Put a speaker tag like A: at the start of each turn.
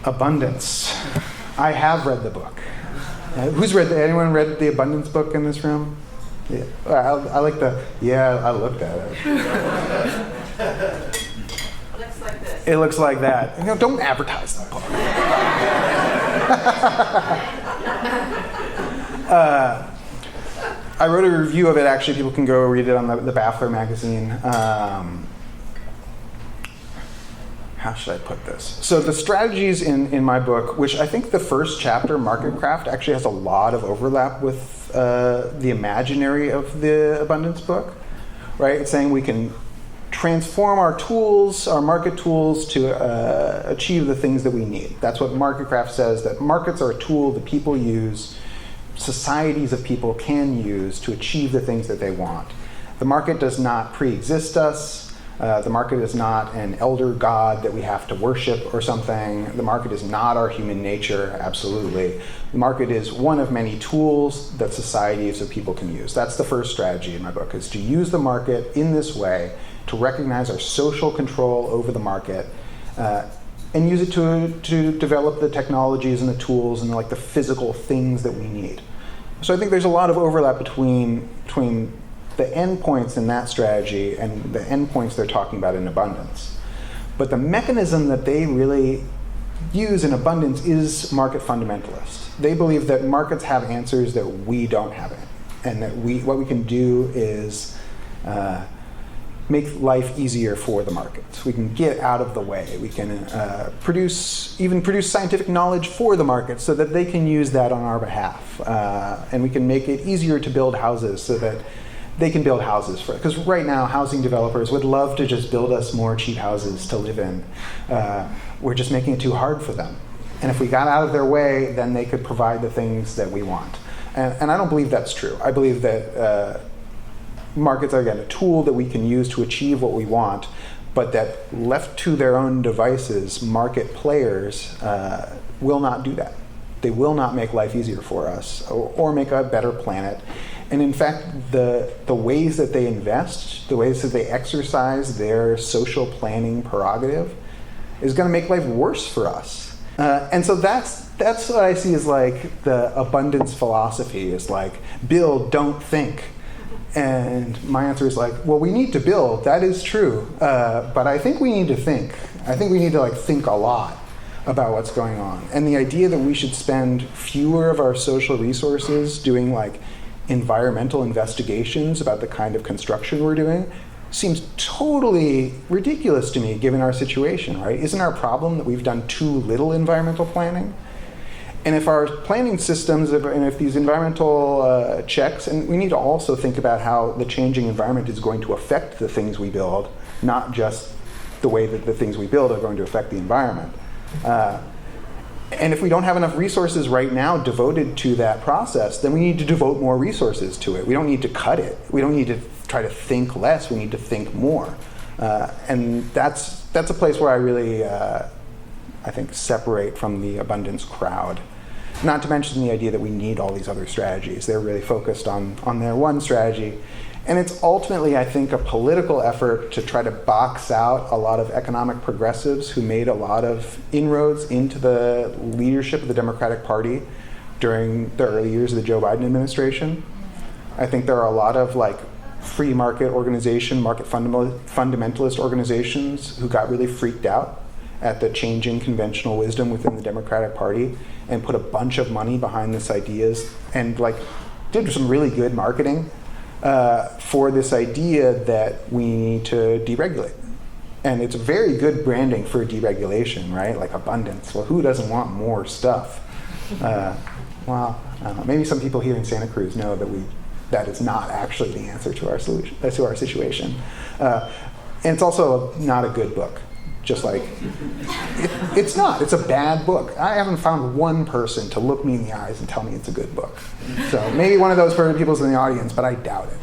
A: Abundance. I have read the book. Anyone read the Abundance book in this room? Yeah. I like I looked at it.
B: Looks like this.
A: It looks like that. Don't advertise the book. I wrote a review of it, actually. People can go read it on the Baffler magazine. How should I put this? So the strategies in my book, which I think the first chapter, Marketcraft, actually has a lot of overlap with the imaginary of the Abundance book, right? It's saying we can transform our tools, our market tools, to achieve the things that we need. That's what Marketcraft says, that markets are a tool that people use, societies of people can use to achieve the things that they want. The market does not pre-exist us. The market is not an elder god that we have to worship or something. The market is not our human nature, absolutely. The market is one of many tools that societies of people can use. That's the first strategy in my book, is to use the market in this way to recognize our social control over the market and use it to develop the technologies and the tools and like the physical things that we need. So I think there's a lot of overlap between the endpoints in that strategy and the endpoints they're talking about in Abundance. But the mechanism that they really use in Abundance is market fundamentalist. They believe that markets have answers that we don't have, and that what we can do is make life easier for the markets. We can get out of the way. We can produce scientific knowledge for the markets so that they can use that on our behalf. And we can make it easier to build houses so that they can build houses for it. Because right now, housing developers would love to just build us more cheap houses to live in. We're just making it too hard for them. And if we got out of their way, then they could provide the things that we want. And I don't believe that's true. I believe that markets are, again, a tool that we can use to achieve what we want, but that left to their own devices, market players will not do that. They will not make life easier for us or make a better planet. And in fact, the ways that they invest, the ways that they exercise their social planning prerogative is going to make life worse for us. And so that's what I see as like the abundance philosophy, is like build, don't think. And my answer is like, well, we need to build. That is true. But I think we need to think. I think we need to like think a lot about what's going on. And the idea that we should spend fewer of our social resources doing like environmental investigations about the kind of construction we're doing seems totally ridiculous to me, given our situation, right? Isn't our problem that we've done too little environmental planning? And if our planning systems, and if these environmental checks, and we need to also think about how the changing environment is going to affect the things we build, not just the way that the things we build are going to affect the environment. And if we don't have enough resources right now devoted to that process, then we need to devote more resources to it. We don't need to cut it. We don't need to try to think less. We need to think more. And that's a place where I really, I think, separate from the abundance crowd. Not to mention the idea that we need all these other strategies. They're really focused on their one strategy. And it's ultimately, I think, a political effort to try to box out a lot of economic progressives who made a lot of inroads into the leadership of the Democratic Party during the early years of the Joe Biden administration. I think there are a lot of like free market fundamentalist organizations who got really freaked out at the changing conventional wisdom within the Democratic Party and put a bunch of money behind this ideas and like did some really good marketing for this idea that we need to deregulate. And it's very good branding for deregulation, right? Like abundance. Well, who doesn't want more stuff? Well, I don't know. Maybe some people here in Santa Cruz know that is not actually the answer to our solution, to our situation. And it's also not a good book. Just like, it's not. It's a bad book. I haven't found one person to look me in the eyes and tell me it's a good book. So maybe one of those people's in the audience, but I doubt it.